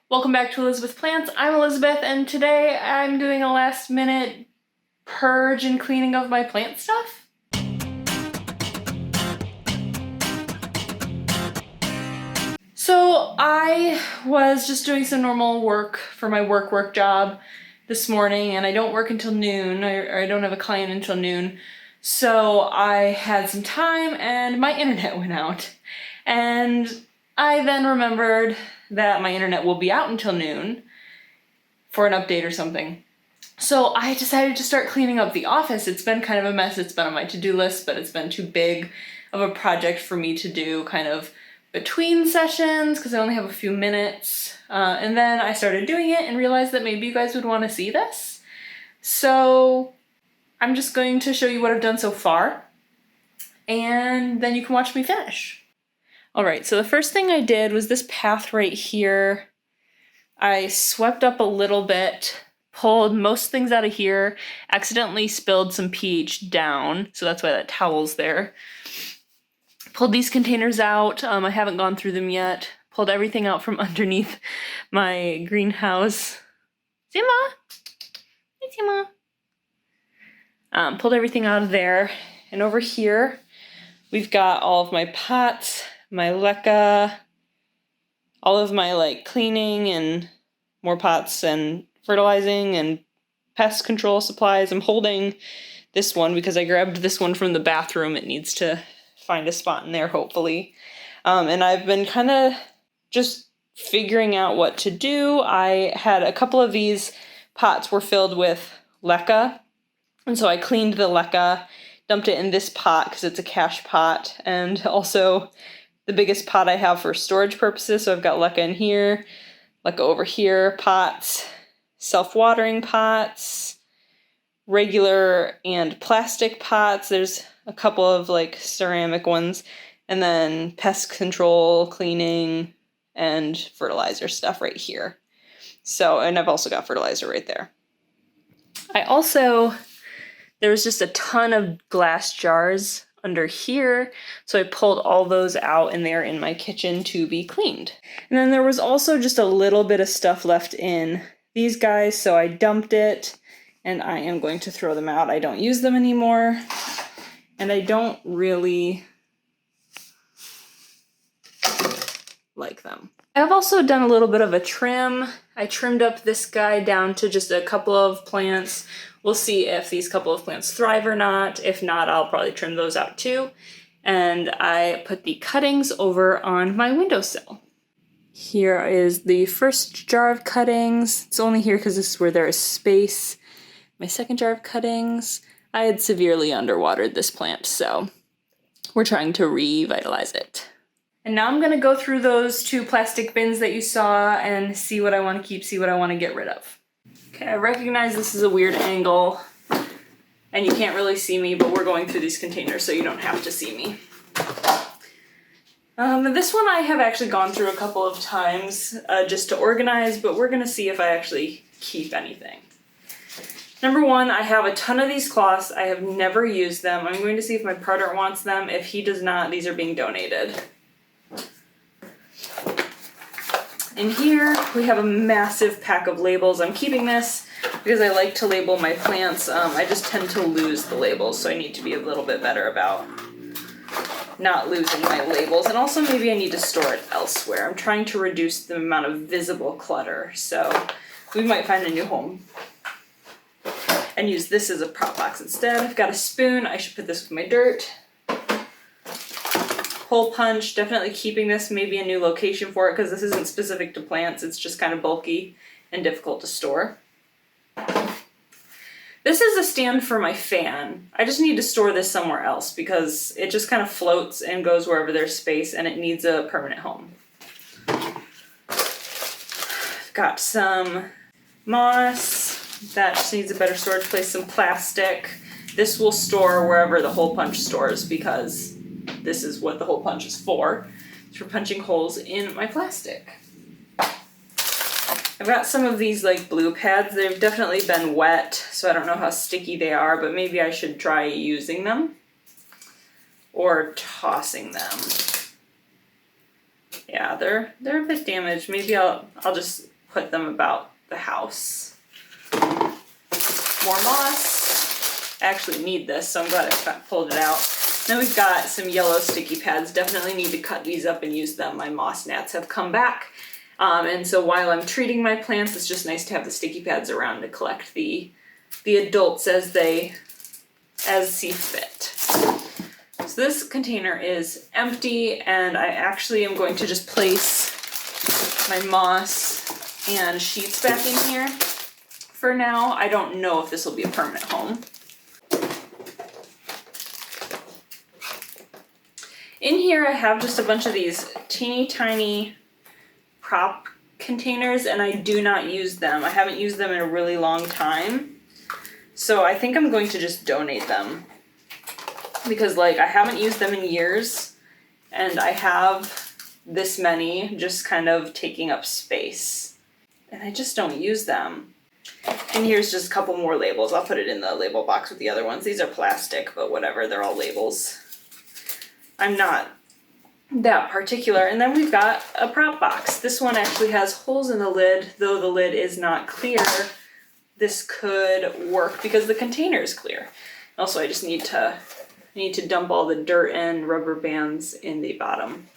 Welcome back to Elizabeth Plants. I'm Elizabeth, and today I'm doing a last minute purge and cleaning of my plant stuff. So I was just doing some normal work for my work job this morning, and I don't work until noon, or I don't have a client until noon. So I had some time and my internet went out. And I then remembered that my internet will be out until noon for an update or something. So I decided to start cleaning up the office. It's been kind of a mess. It's been on my to-do list, but it's been too big of a project for me to do kind of between sessions because I only have a few minutes. And then I started doing it and realized that maybe you guys would want to see this. So I'm just going to show you what I've done so far, and then you can watch me finish. All right, so the first thing I did was this path right here. I swept up a little bit, pulled most things out of here, accidentally spilled some pH down, so that's why that towel's there. Pulled these containers out. I haven't gone through them yet. Pulled everything out from underneath my greenhouse. Zima! Hey, Zima! Pulled everything out of there. And over here, we've got all of my pots, my leca, all of my cleaning and more pots and fertilizing and pest control supplies. I'm holding this one because I grabbed this one from the bathroom. It needs to find a spot in there, hopefully. And I've been kind of just figuring out what to do. I had a couple of these pots were filled with leca, and so I cleaned the leca, dumped it in this pot because it's a cache pot, and also the biggest pot I have for storage purposes. So I've got leca in here, leca over here, pots, self-watering pots, regular and plastic pots. There's a couple of ceramic ones, and then pest control, cleaning, and fertilizer stuff right here. So, and I've also got fertilizer right there. There was just a ton of glass jars under here, so I pulled all those out and they're in my kitchen to be cleaned. And then there was also just a little bit of stuff left in these guys, so I dumped it and I am going to throw them out. I don't use them anymore, and I don't really like them. I've also done a little bit of a trim. I trimmed up this guy down to just a couple of plants. We'll see if these couple of plants thrive or not. If not, I'll probably trim those out too. And I put the cuttings over on my windowsill. Here is the first jar of cuttings. It's only here because this is where there is space. My second jar of cuttings. I had severely underwatered this plant, so we're trying to revitalize it. And now I'm gonna go through those two plastic bins that you saw and see what I want to keep, see what I want to get rid of. Okay, I recognize this is a weird angle and you can't really see me, but we're going through these containers so you don't have to see me. This one I have actually gone through a couple of times just to organize, but we're gonna see if I actually keep anything. Number one, I have a ton of these cloths. I have never used them. I'm going to see if my partner wants them. If he does not, these are being donated. In here, we have a massive pack of labels. I'm keeping this because I like to label my plants. I just tend to lose the labels, so I need to be a little bit better about not losing my labels. And also maybe I need to store it elsewhere. I'm trying to reduce the amount of visible clutter, so we might find a new home and use this as a prop box instead. I've got a spoon. I should put this with my dirt. Hole punch, definitely keeping this, maybe a new location for it because this isn't specific to plants, it's just kind of bulky and difficult to store. This is a stand for my fan. I just need to store this somewhere else because it just kind of floats and goes wherever there's space and it needs a permanent home. I've got some moss, that just needs a better storage place, some plastic. This will store wherever the hole punch stores because this is what the hole punch is for. It's for punching holes in my plastic. I've got some of these blue pads. They've definitely been wet, so I don't know how sticky they are, but maybe I should try using them or tossing them. Yeah, they're a bit damaged. Maybe I'll just put them about the house. More moss. I actually need this, so I'm glad I pulled it out. Then we've got some yellow sticky pads. Definitely need to cut these up and use them. My moss gnats have come back. And so while I'm treating my plants, it's just nice to have the sticky pads around to collect the adults as see fit. So this container is empty, and I actually am going to just place my moss and sheets back in here for now. I don't know if this will be a permanent home. In here I have just a bunch of these teeny tiny prop containers, and I do not use them. I haven't used them in a really long time. So I think I'm going to just donate them, because like I haven't used them in years, and I have this many just kind of taking up space, and I just don't use them. And here's just a couple more labels. I'll put it in the label box with the other ones. These are plastic, but whatever, they're all labels. I'm not that particular. And then we've got a prop box. This one actually has holes in the lid, though the lid is not clear. This could work because the container is clear. Also, I just need to dump all the dirt and rubber bands in the bottom.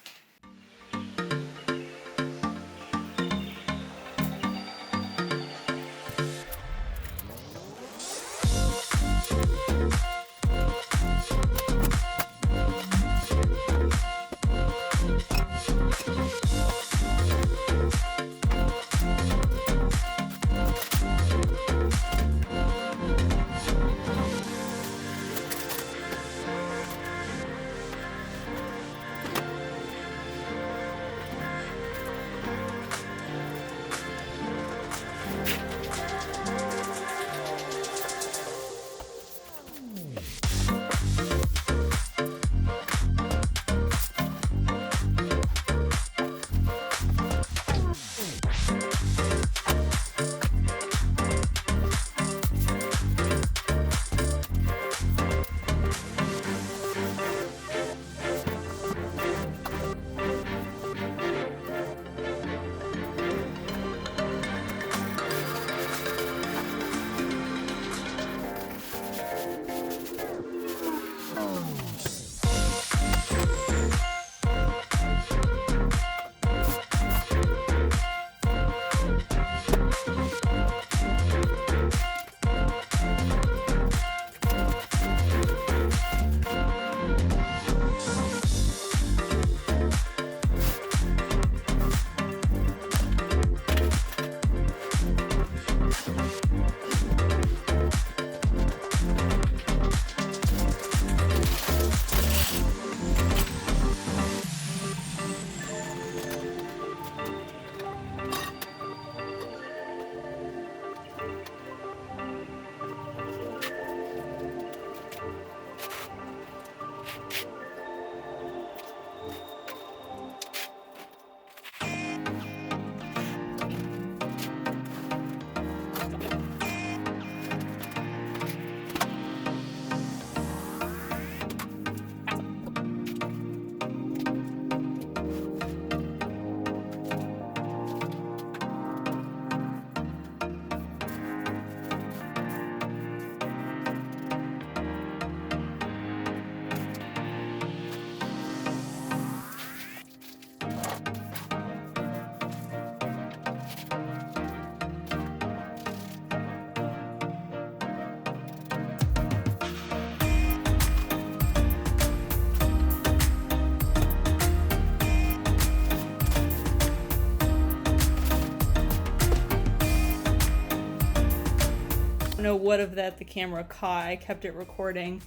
I don't know what of that the camera caught. I kept it recording.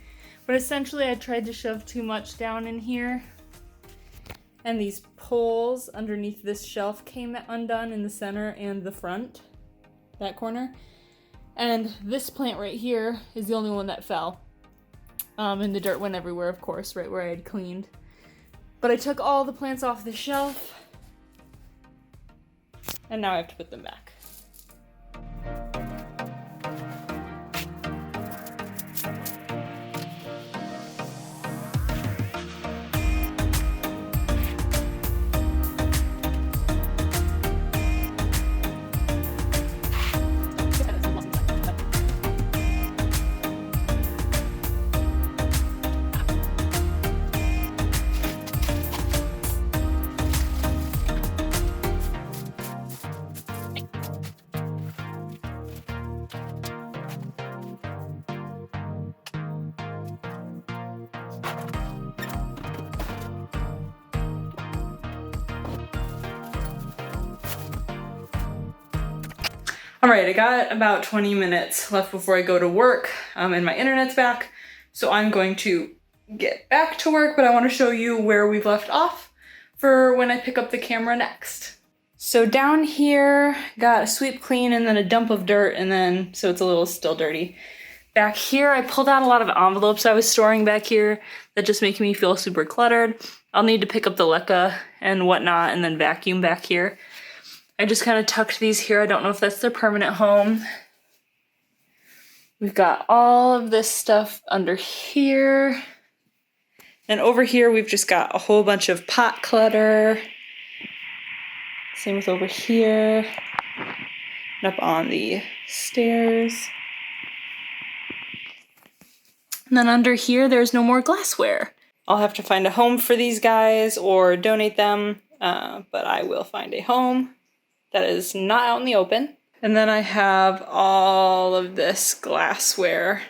But essentially I tried to shove too much down in here. And these poles underneath this shelf came undone in the center and the front, that corner. And this plant right here is the only one that fell. And the dirt went everywhere, of course, right where I had cleaned. But I took all the plants off the shelf. And now I have to put them back. All right, I got about 20 minutes left before I go to work, and my internet's back. So I'm going to get back to work, but I want to show you where we've left off for when I pick up the camera next. So down here, got a sweep clean and then a dump of dirt, and then, so it's a little still dirty. Back here, I pulled out a lot of envelopes I was storing back here that just make me feel super cluttered. I'll need to pick up the leca and whatnot and then vacuum back here. I just kind of tucked these here. I don't know if that's their permanent home. We've got all of this stuff under here. And over here, we've just got a whole bunch of pot clutter. Same with over here. And up on the stairs. And then under here, there's no more glassware. I'll have to find a home for these guys or donate them, but I will find a home that is not out in the open. And then I have all of this glassware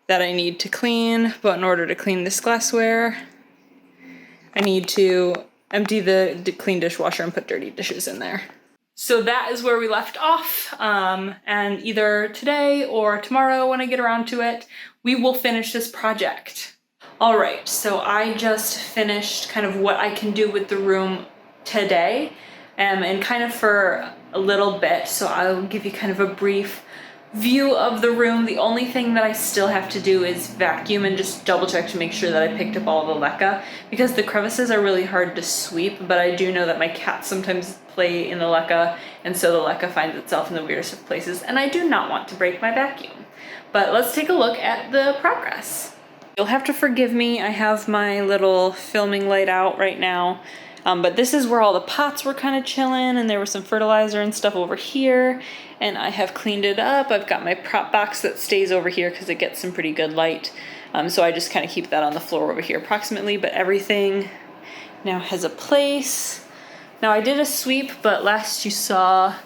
that I need to clean, but in order to clean this glassware, I need to empty the clean dishwasher and put dirty dishes in there. So that is where we left off, and either today or tomorrow when I get around to it, we will finish this project. All right, so I just finished kind of what I can do with the room today, and kind of for a little bit, so I'll give you kind of a brief view of the room. The only thing that I still have to do is vacuum and just double check to make sure that I picked up all the leca, because the crevices are really hard to sweep, but I do know that my cats sometimes play in the leca, and so the leca finds itself in the weirdest of places, and I do not want to break my vacuum. But let's take a look at the progress. You'll have to forgive me, I have my little filming light out right now. But this is where all the pots were kind of chilling, and there was some fertilizer and stuff over here, and I have cleaned it up. I've got my prop box that stays over here because it gets some pretty good light. So I just kind of keep that on the floor over here approximately, but everything now has a place. Now I did a sweep, but last you saw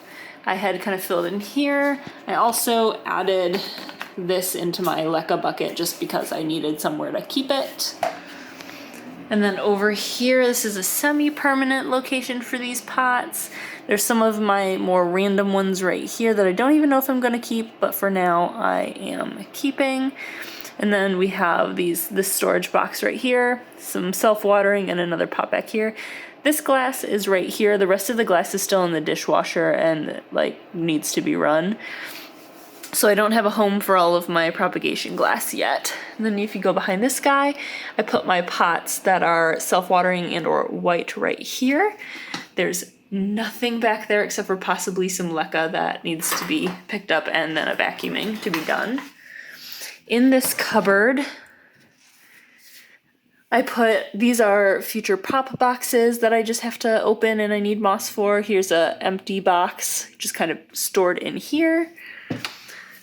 I had kind of filled in here. I also added this into my leca bucket just because I needed somewhere to keep it. And then over here, this is a semi-permanent location for these pots. There's some of my more random ones right here that I don't even know if I'm going to keep, but for now I am keeping. And then we have this storage box right here, some self-watering, and another pot back here. This glass is right here. The rest of the glass is still in the dishwasher and needs to be run. So I don't have a home for all of my propagation glass yet. And then if you go behind this guy, I put my pots that are self-watering and or white right here. There's nothing back there except for possibly some leca that needs to be picked up and then a vacuuming to be done. In this cupboard, I put, these are future prop boxes that I just have to open and I need moss for. Here's a empty box just kind of stored in here.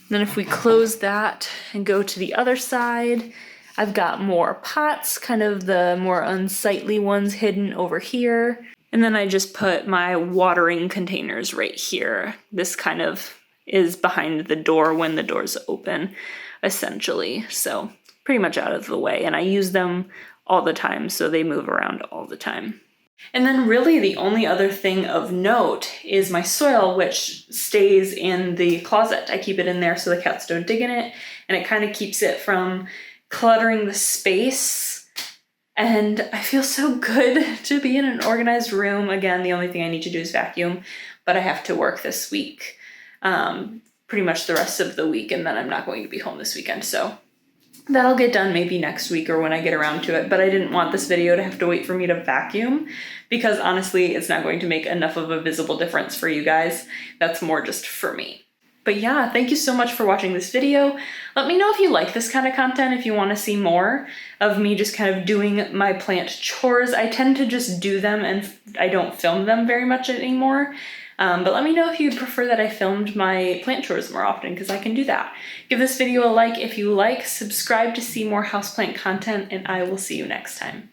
Then if we close that and go to the other side, I've got more pots, kind of the more unsightly ones hidden over here. And then I just put my watering containers right here. This kind of is behind the door when the door's open, essentially. So pretty much out of the way. And I use them all the time, so they move around all the time. And then really the only other thing of note is my soil, which stays in the closet. I keep it in there so the cats don't dig in it, and it kind of keeps it from cluttering the space. And I feel so good to be in an organized room. Again, the only thing I need to do is vacuum, but I have to work this week, pretty much the rest of the week, and then I'm not going to be home this weekend, so that'll get done maybe next week or when I get around to it, but I didn't want this video to have to wait for me to vacuum because honestly, it's not going to make enough of a visible difference for you guys. That's more just for me. But yeah, thank you so much for watching this video. Let me know if you like this kind of content, if you want to see more of me just kind of doing my plant chores. I tend to just do them and I don't film them very much anymore. But let me know if you'd prefer that I filmed my plant chores more often, because I can do that. Give this video a like if you like, subscribe to see more houseplant content, and I will see you next time.